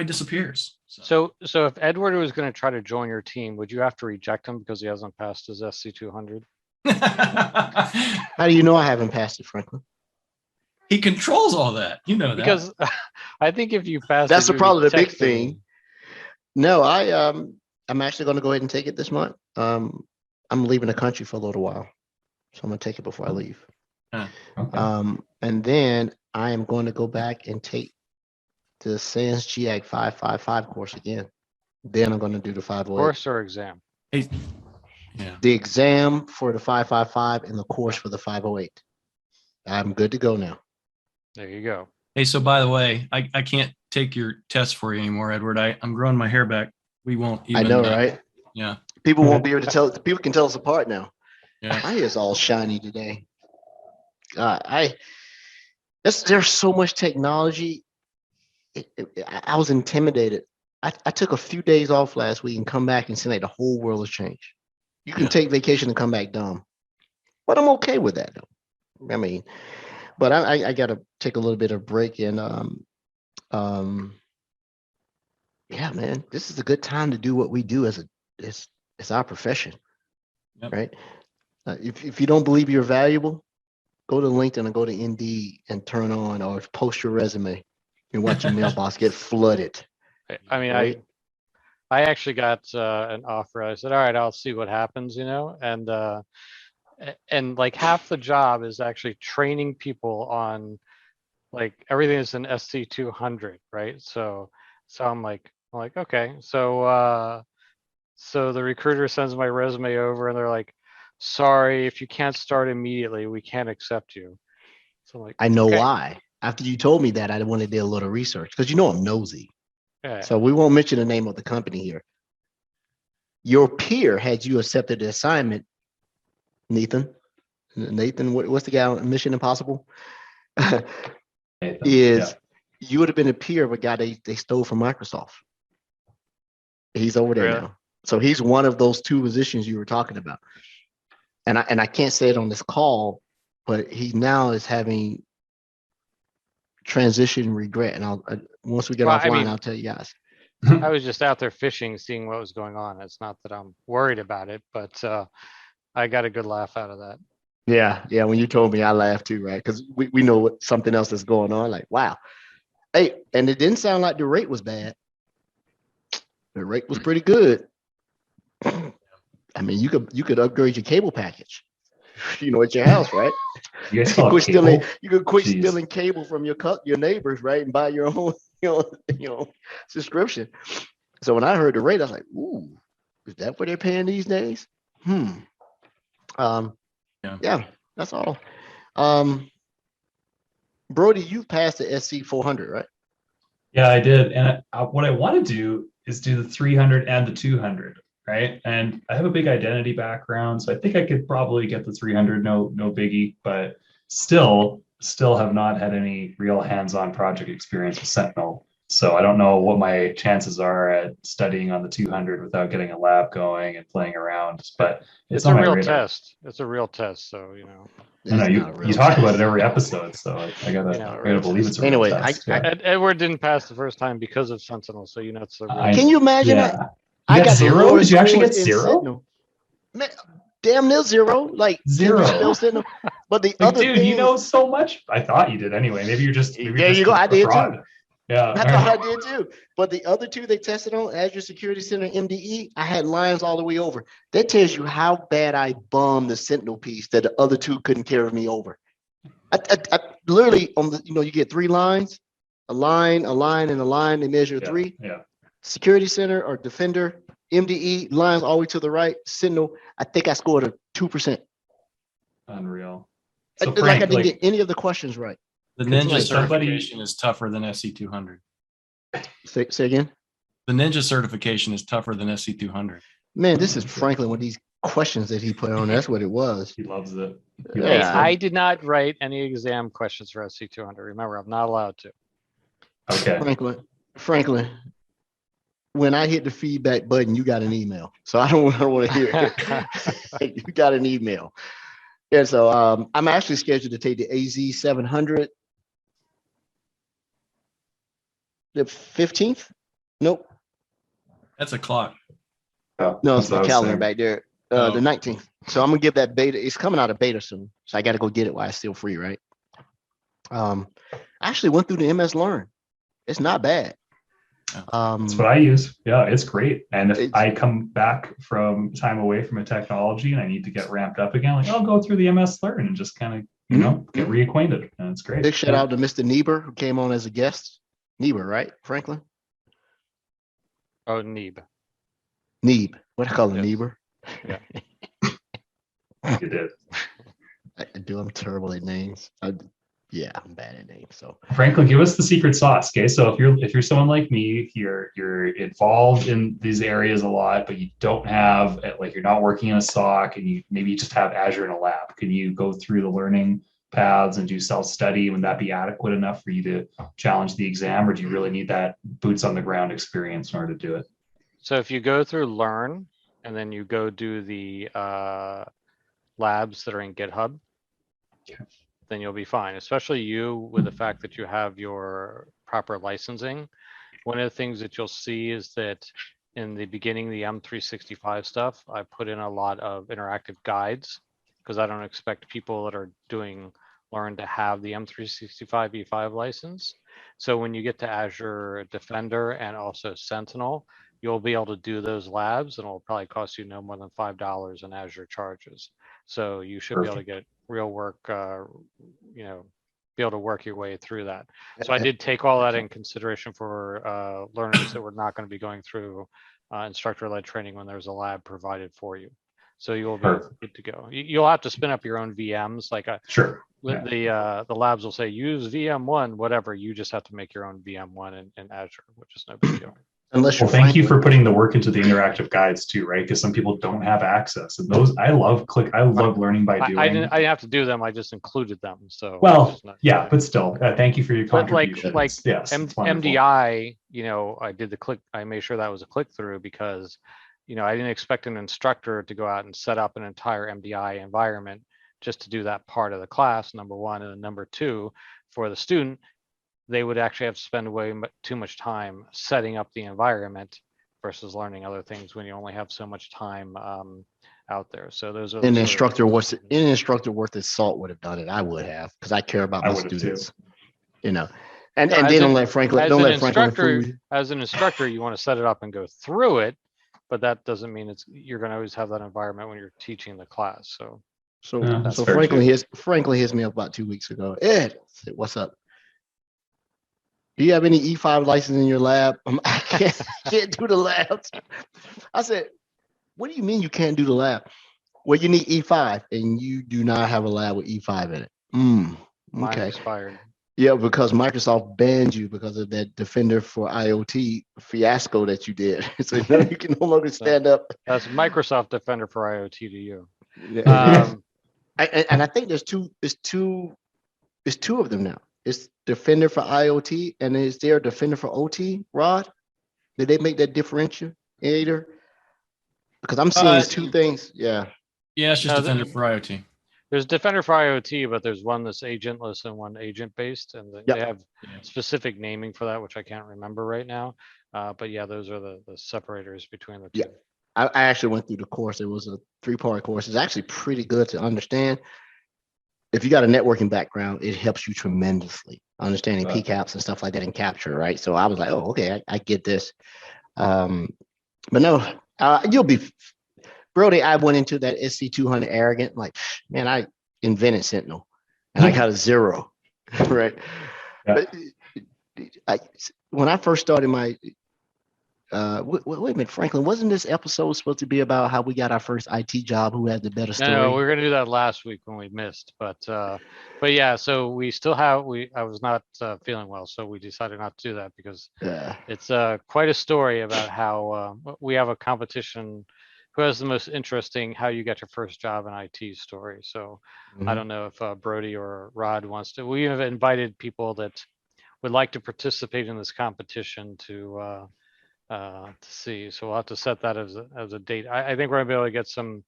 disappears. So if Edward was going to try to join your team, would you have to reject him because he hasn't passed his SC200? How do you know I haven't passed it, Franklin? He controls all that. You know that. Because I think if you pass that's it, probably the big texting. thing. No, I'm actually going to go ahead and take it this month. I'm leaving the country for a little while, so I'm going to take it before I leave. Okay. And then I am going to go back and take the SANS GAG 555 course again. Then I'm going to do the 508. Course or exam? Yeah. The exam for the 555 and the course for the 508. I'm good to go now. There you go. Hey, so by the way, I can't take your test for you anymore, Edward. I'm growing my hair back. We won't even. I know, right? Yeah. People won't be able to tell. People can tell us apart now. Yeah. My hair's all shiny today. There's so much technology. I was intimidated. I took a few days off last week and come back and see like the whole world has changed. You can Yeah. take vacation and come back dumb. But I'm okay with that though. I mean, but I gotta take a little bit of break and yeah, man, this is a good time to do what we do as our profession, Yep. right? If you don't believe you're valuable, go to LinkedIn and go to Indeed and turn on or post your resume and watch your mailbox get flooded. I mean, Right. I actually got an offer. I said, all right, I'll see what happens, and like half the job is actually training people on like everything is in SC200, right? So I'm like, okay. So the recruiter sends my resume over and they're like, sorry, if you can't start immediately, we can't accept you. So I'm like, I know okay. why. After you told me that, I wanted to do a little research because I'm nosy. Yeah. So we won't mention the name of the company here. Your peer had you accepted the assignment, Nathan. What's the guy on Mission Impossible? Yeah. You would have been a peer of a guy they stole from Microsoft. He's over there Really? now. So he's one of those two positions you were talking about. And I can't say it on this call, but he now is having transition regret. And once we get Well, offline, I'll tell you guys. I was just out there fishing, seeing what was going on. It's not that I'm worried about it, but I got a good laugh out of that. Yeah. When you told me, I laughed too, right? Because we know what something else is going on. Like, wow. Hey, and it didn't sound like the rate was bad. The rate was pretty good. I mean, you could upgrade your cable package, at your house, right? You guys You still have cable? could quit Jeez. stealing cable from your neighbors, right? And buy your own, subscription. So when I heard the rate, I was like, ooh, is that what they're paying these days? Yeah, that's all. Brody, you passed the SC 400, right? Yeah, I did. And what I want to do is do the 300 and the 200, right? And I have a big identity background, so I think I could probably get the 300, no biggie, but still have not had any real hands-on project experience with Sentinel. So I don't know what my chances are at studying on the 200 without getting a lab going and playing around, but It's on a my real radar. test. It's a real test. So, I know you talk about it every episode, so I gotta believe it's a real Anyway, test. Yeah. Edward didn't pass the first time because of Sentinel. So, it's a real Can you imagine yeah. that? You got the zero? lowest Did you actually scores get in zero? Sentinel. Man, damn near zero. Like Zero. Can you spell Sentinel? But the Like, other dude, thing, you know so much. I thought you did anyway. Maybe you're just there you go. I did too. Yeah. I thought I did too. But the other two they tested on, Azure Security Center, MDE, I had lines all the way over. That tells you how bad I bummed the Sentinel piece that the other two couldn't carry me over. I literally on the, you get 3 lines, a line, and a line. They measure 3. Yeah. Security Center or Defender, MDE, lines all the way to the right. Sentinel, I think I scored a 2%. Unreal. So I Frank, didn't get any of the questions right. The Could Ninja somebody- certification is tougher than SC200. Say again. The Ninja certification is tougher than SC200. Man, this is Franklin with these questions that he put on. That's what it was. He loves it. Hey, Yeah. I did not write any exam questions for SC200. Remember, I'm not allowed to. Okay. Franklin, when I hit the feedback button, you got an email. So I don't want to hear it. You got an email. And so I'm actually scheduled to take the AZ 700 the 15th. Nope. That's a clock. Oh, No, it's that's what I my was calendar saying. back there. Oh. The 19th. So I'm gonna give that beta. It's coming out of beta soon. So I got to go get it while it's still free, right? I actually went through the MS Learn. It's not bad. That's what I use. Yeah, it's great. And if It's- I come back from time away from a technology and I need to get ramped up again, like I'll go through the MS Learn and just kind of, get reacquainted. And it's great. Big shout out to Mr. Niebuhr who came on as a guest. Niebuhr, right, Franklin? Oh, Neeb. Neeb. What I call him, Yes. Niebuhr? You did. I'm terrible at names. Yeah, I'm bad at names. So Franklin, give us the secret sauce. Okay. So if you're someone like me, you're involved in these areas a lot, but you don't have, like, you're not working in a SOC and you just have Azure in a lab. Can you go through the learning paths and do self-study? Would that be adequate enough for you to challenge the exam, or do you really need that boots on the ground experience in order to do it? So if you go through Learn and then you go do the labs that are in GitHub, Okay. then you'll be fine, especially you with the fact that you have your proper licensing. One of the things that you'll see is that in the beginning, the M365 stuff, I put in a lot of interactive guides because I don't expect people that are doing learn to have the M365 E5 license. So when you get to Azure Defender and also Sentinel, you'll be able to do those labs and it'll probably cost you no more than $5 in Azure charges. So you should be able to get real work, be able to work your way through that. So I did take all that in consideration for learners that were not going to be going through instructor-led training when there's a lab provided for you. So you'll be good to go. You'll have to spin up your own VMs, like Sure. Yeah. the labs will say use VM1, whatever. You just have to make your own VM1 in Azure, which is no big deal. Unless Well, you're thank you Franklin. for putting the work into the interactive guides too, right? Because some people don't have access, and those I love learning by doing. I didn't have to do them. I just included them. So Well, yeah, but still, thank you for your But contribution. like Yes, it's wonderful. MDI, I did the click. I made sure that was a click through because, I didn't expect an instructor to go out and set up an entire MDI environment just to do that part of the class, number one. And then number two, for the student, they would actually have to spend way too much time setting up the environment versus learning other things when you only have so much time out there. So those are An instructor worth his salt would have done it. I would have, because I care about I my would have students. too. And they don't let Franklin. Don't let Franklin food. As an instructor, you want to set it up and go through it, but that doesn't mean you're going to always have that environment when you're teaching the class. So that's fair Franklin hits me up about 2 weeks ago. Ed, I said, what's up? Do you have any E5 license in your lab? I can't do the labs. I said, what do you mean you can't do the lab? Well, you need E5 and you do not have a lab with E5 in it. mine Okay. expired. Yeah, because Microsoft banned you because of that Defender for IoT fiasco that you did. So now you can no longer stand up. That's Microsoft Defender for IoT to you. And I think there's two of them now. It's Defender for IoT, and is there a Defender for OT, Rod? Did they make that differentiator? Because I'm seeing two things. Yeah. Yeah, it's just Defender for IoT. There's Defender for IoT, but there's one that's agentless and one agent-based, and they have specific naming for that, which I can't remember right now. But yeah, those are the separators between the two. Yeah. I actually went through the course. It was a 3-part course. It's actually pretty good to understand. If you got a networking background, it helps you tremendously understanding PCAPs and stuff like that in Capture, right? So I was like, oh, okay, I get this. But no, you'll be, Brody, I went into that SC200 arrogant, like, man, I invented Sentinel and I got a 0, right? Yeah. But when I first started my, wait a minute, Franklin, wasn't this episode supposed to be about how we got our first IT job? Who had the better story? No, we were going to do that last week when we missed, but yeah. So we still have. I was not feeling well, so we decided not to do that because it's quite a story about how we have a competition. Who has the most interesting how you got your first job in IT story? So I don't know if Brody or Rod wants to. We have invited people that would like to participate in this competition to see. So we'll have to set that as a date. I think we're gonna be able to get some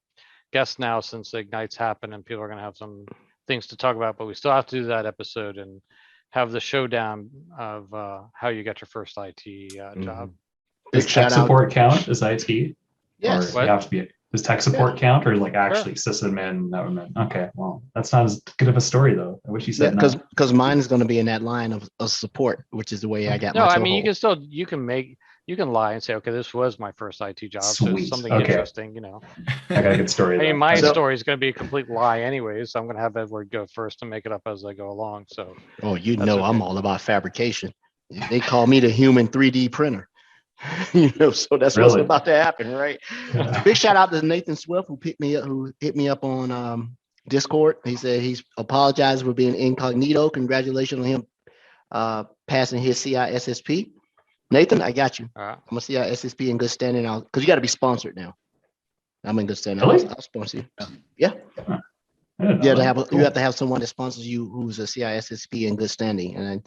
guests now since the Ignites happen and people are gonna have some things to talk about, but we still have to do that episode and have the showdown of how you got your first IT job. Does tech support count as IT? Yes. Or you have to be. Does tech support count, or like actually sysadmin? Okay, well, that's not as good of a story though. I wish you said no. Because mine is going to be in that line of support, which is the way I got. No, my I mean you can lie and say, okay, this was my first IT job. Sweet. So it's something interesting, I got a good story. I mean, my story is going to be a complete lie anyways. So I'm going to have Edward go first and make it up as I go along. So. Oh, I'm all about fabrication. They call me the human 3D printer. So that's what's about to happen, right? Big shout out to Nathan Swift who hit me up on Discord. He said he's apologized for being incognito. Congratulations on him passing his CISSP. Nathan, I got you. I'm gonna CISSP in good standing now because you got to be sponsored now. I'm in good standing. Really? I'll sponsor you. Yeah. You have to have someone that sponsors you who's a CISSP in good standing. And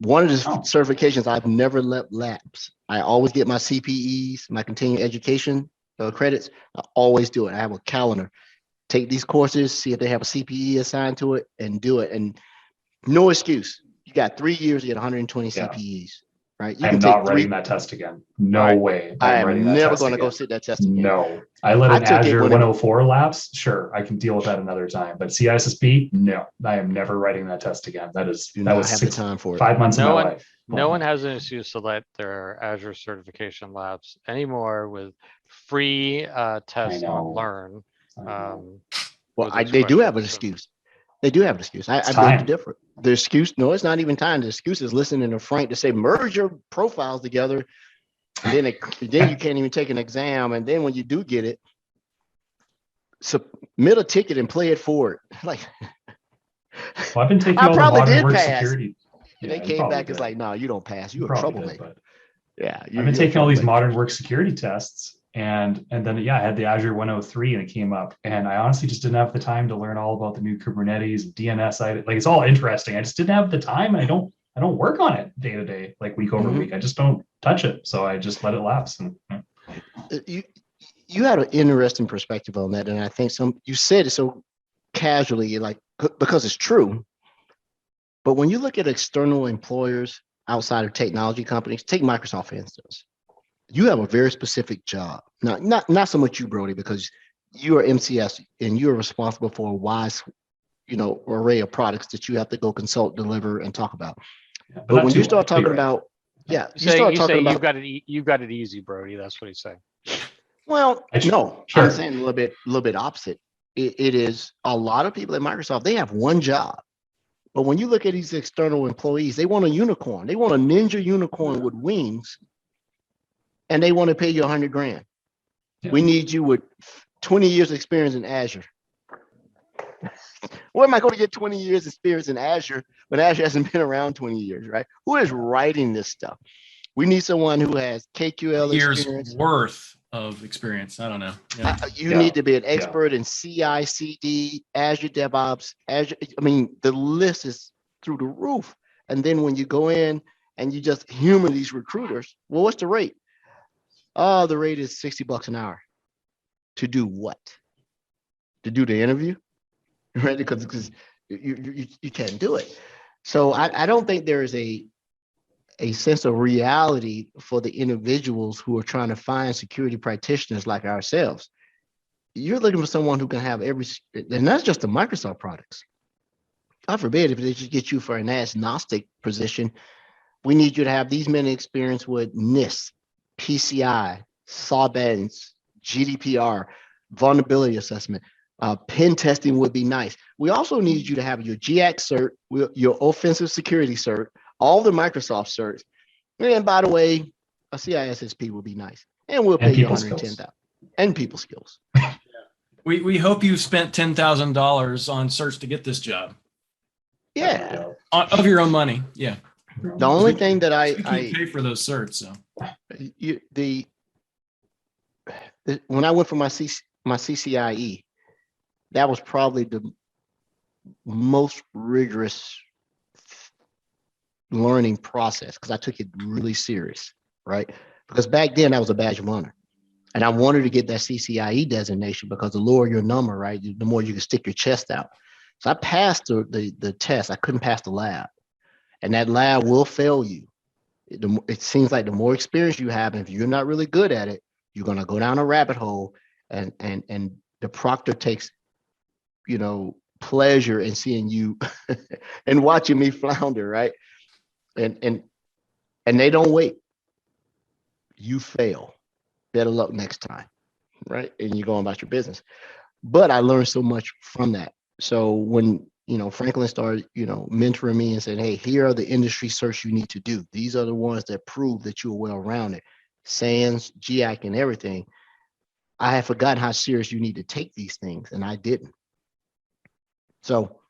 one of the certifications I've never let lapse. I always get my CPEs, my continuing education credits, I always do it. I have a calendar. Take these courses, see if they have a CPE assigned to it, and do it. And no excuse. You got 3 years to get 120 Yeah. CPEs, right? You I'm can not take writing three. that test again. No Right. way. I I'm writing am that never test going to go again. sit that test again. No, I let I an took it Azure when it- 104 lapse. Sure, I can deal with that another time. But CISSP, no, I am never writing that test again. Do That not was have the time for it. 5 months No of my one- life. No one has an excuse to let their Azure certification lapse anymore with free tests know. on Learn. I know. Well, with they do have an expressions. excuse. They do have an excuse. I It's beg to time. differ. The excuse, no, it's not even time. The excuse is listening to Frank to say merge your profiles together, and then then you can't even take an exam. And then when you do get it, submit a ticket and play it forward. Like Well, I've been taking I all the probably modern did work pass. security. And Yeah, they you came probably back, it's did. like, no, you don't pass. You're a probably did, troublemaker. but Yeah. I've been taking all these modern work security tests, and then I had the Azure 103 and it came up, and I honestly just didn't have the time to learn all about the new Kubernetes DNS. Like it's all interesting. I just didn't have the time, and I don't work on it day to day, like week over Mhm. week. I just don't touch it, so I just let it lapse. And You had an interesting perspective on that, and I think you said it so casually, like because it's true. But when you look at external employers outside of technology companies, take Microsoft for instance. You have a very specific job. Not so much you, Brody, because you are MCS and you are responsible for a wide, array of products that you have to go consult, deliver, and talk about. yeah, But not when too you start wide, but talking you're right. about, yeah, You say you've got it. You've got it easy, Brody. That's what he's saying. Well, no, Sure. I'm saying a little bit opposite. It is a lot of people at Microsoft, they have one job. But when you look at these external employees, they want a unicorn. They want a ninja unicorn with wings, and they want to pay you 100 grand. Yeah. We need you with 20 years experience in Azure. Where am I going to get 20 years experience in Azure when Azure hasn't been around 20 years, right? Who is writing this stuff? We need someone who has KQL Years experience. worth of experience. I don't know. Yeah. You Yeah. need to be an expert in CI, CD, Azure DevOps, Azure. I mean, the list is through the roof. And then when you go in and you just humor these recruiters, well, what's the rate? Oh, the rate is $60 an hour. To do what? To do the interview, right? Because you can't do it. So I don't think there is a sense of reality for the individuals who are trying to find security practitioners like ourselves. You're looking for someone who can have and that's just the Microsoft products. God forbid if they just get you for an agnostic position, we need you to have these many experience with NIST, PCI, Sarbanes, GDPR, vulnerability assessment. Pen testing would be nice. We also need you to have your GX cert, your offensive security cert, all the Microsoft certs. And by the way, a CISSP would be nice. And we'll pay you $110,000. And people skills. We hope you spent $10,000 on search to get this job. Yeah. Of your own money. Yeah. The only thing that We can't pay for those certs. So when I went for my CCIE, that was probably the most rigorous learning process because I took it really serious, right? Because back then that was a badge of honor. And I wanted to get that CCIE designation because the lower your number, right, the more you can stick your chest out. So I passed the test. I couldn't pass the lab. And that lab will fail you. It seems like the more experience you have, and if you're not really good at it, you're going to go down a rabbit hole and the proctor takes, pleasure in seeing you and watching me flounder, right? And they don't wait. You fail. Better luck next time, right? And you're going about your business. But I learned so much from that. So when Franklin started, mentoring me and said, hey, here are the industry certs you need to do. These are the ones that prove that you're well-rounded. SANS, GIAC, and everything. I had forgotten how serious you need to take these things, and I didn't. So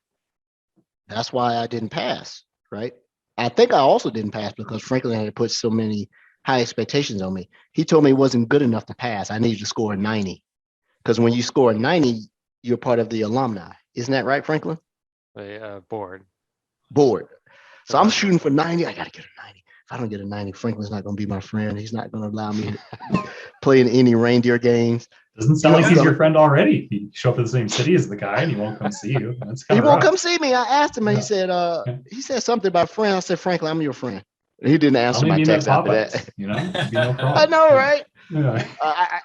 that's why I didn't pass, right? I think I also didn't pass because Franklin had put so many high expectations on me. He told me it wasn't good enough to pass. I needed to score a 90. Because when you score a 90, you're part of the alumni. Isn't that right, Franklin? The board. So I'm shooting for 90. I got to get a 90. if I don't get a 90, Franklin's not going to be my friend. He's not going to allow me to play in any reindeer games. Doesn't sound like he's so- your friend already. You show up in the same city as the guy and he won't come see you. That's He kind won't of come see me. I asked him, and Yeah. he said something about friend. I said, Franklin, I'm your friend. He didn't answer Only my meet at text after Popeyes, that. you know? It'd be no problem. I know, right? Yeah.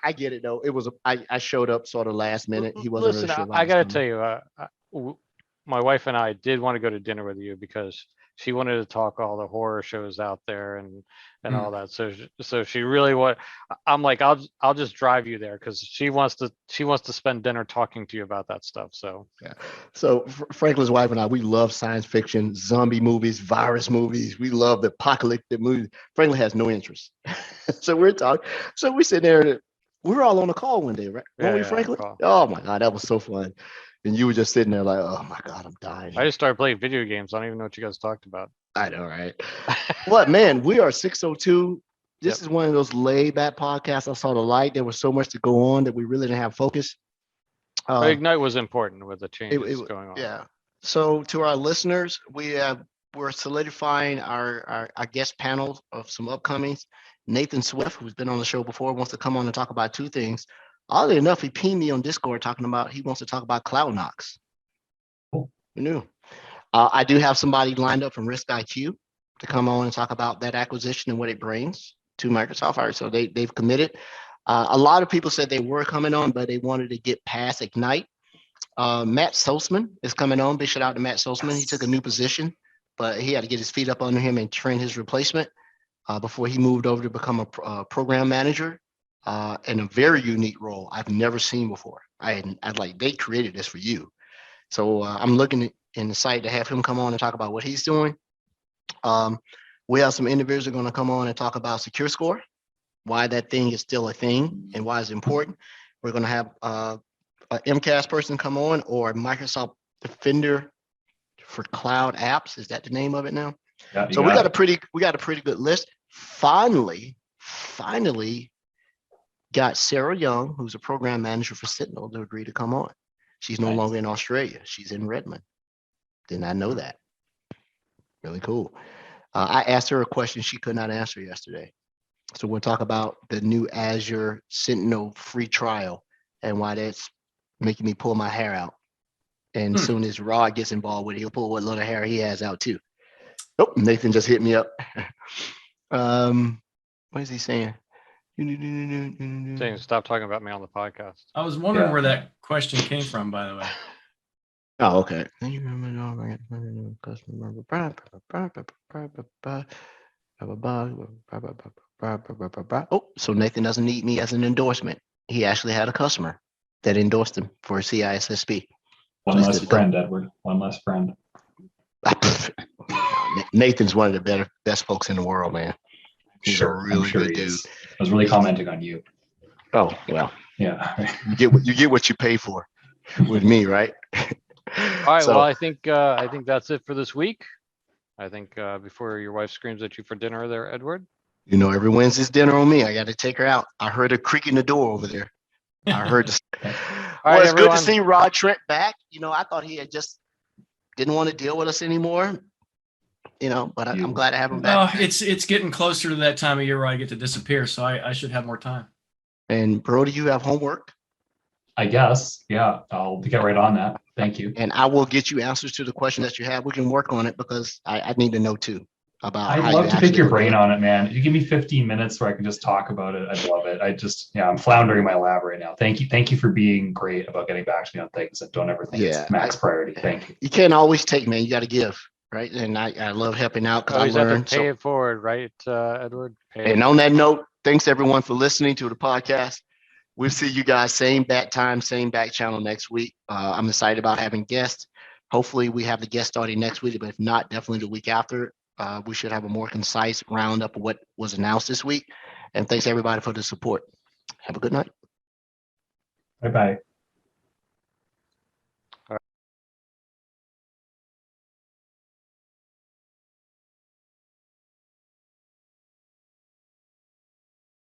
I get it though. It was I showed up sort of last minute. He wasn't Listen, really sure. I gotta tell you, my wife and I did want to go to dinner with you because she wanted to talk all the horror shows out there and all that. So she really I'm like, I'll just drive you there because she wants to spend dinner talking to you about that stuff. So So Franklin's wife and I, we love science fiction, zombie movies, virus movies. We love the apocalyptic movies. Franklin has no interest. So we're talking. So we sit there and we were all on a call one day, right? Weren't we, yeah, Franklin? call. Oh my God, that was so fun. And you were just sitting there like, oh my God, I'm dying. I just started playing video games. I don't even know what you guys talked about. I know, right? What, man, we are 6:02. This Yep. is one of those laid back podcasts. I saw the light. There was so much to go on that we really didn't have focus. But Ignite was important with the changes going on. Yeah. So to our listeners, we're solidifying our guest panel of some upcomings. Nathan Swift, who's been on the show before, wants to come on and talk about two things. Oddly enough, he pinged me on Discord talking about he wants to talk about Cloud Knox. Cool. Who knew? I do have somebody lined up from Risk IQ to come on and talk about that acquisition and what it brings to Microsoft. All right, so they've committed. A lot of people said they were coming on, but they wanted to get past Ignite. Matt Solzman is coming on. Big shout out to Matt Solzman. He took a new position, but he had to get his feet up under him and train his replacement before he moved over to become a program manager in a very unique role I've never seen before. I'd like, they created this for you. So I'm looking in the site to have him come on and talk about what he's doing. We have some individuals who are going to come on and talk about Secure Score, why that thing is still a thing and why it's important. We're going to have an MCAS person come on, or Microsoft Defender for Cloud Apps. Is that the name of it now? Yeah, So we got a pretty good list. Finally got Sarah Young, who's a program manager for Sentinel, to agree to come on. She's no Nice. longer in Australia. She's in Redmond. Did not know that. Really cool. I asked her a question she could not answer yesterday. So we'll talk about the new Azure Sentinel free trial and why that's making me pull my hair out. And as soon as Rod gets involved with it, he'll pull what little hair he has out too. Oh, Nathan just hit me up. What is he saying? Saying stop talking about me on the podcast. I was wondering Yeah. where that question came from, by the way. Oh, okay. Oh, so Nathan doesn't need me as an endorsement. He actually had a customer that endorsed him for CISSP. One Let's less get it done. friend, Edward. One less friend. Nathan's one of the best folks in the world, man. He's a I'm really sure good he dude. is. I was really commenting on you. Oh, well, Yeah. you get what you pay for with me, right? All right. So- Well, I think that's it for this week. I think before your wife screams at you for dinner there, Edward. You know, every Wednesday's dinner on me. I got to take her out. I heard her creaking the door over there. I heard the. All Well, right, it's good to everyone. see Rod Trent back. You know, I thought he had just didn't want to deal with us anymore. You know, but I'm glad to have him back. It's getting closer to that time of year where I get to disappear, so I should have more time. And Brody, you have homework, I guess. Yeah. I'll get right on that. Thank you. and I will get you answers to the question that you have. We can work on it because I need to know too about. how I'd you love to pick actually your are brain doing. on it, man. If you give me 15 minutes where I can just talk about it, I'd love it. I'm floundering in my lab right now. Thank you for being great about getting back to me on things that don't ever think Yeah, it's max priority. Thank you. You can't always take, man. You got to give, right? And I love helping out because I Always have to learned. pay it forward, right, Edward? Pay it And on that note, thanks everyone for listening to the podcast. We'll see you guys same bat time, same back channel next week. I'm excited about having guests. Hopefully we have the guest starting next week, but if not, definitely the week after. We should have a more concise roundup of what was announced this week. And thanks everybody for the support. Have a good night. Bye-bye.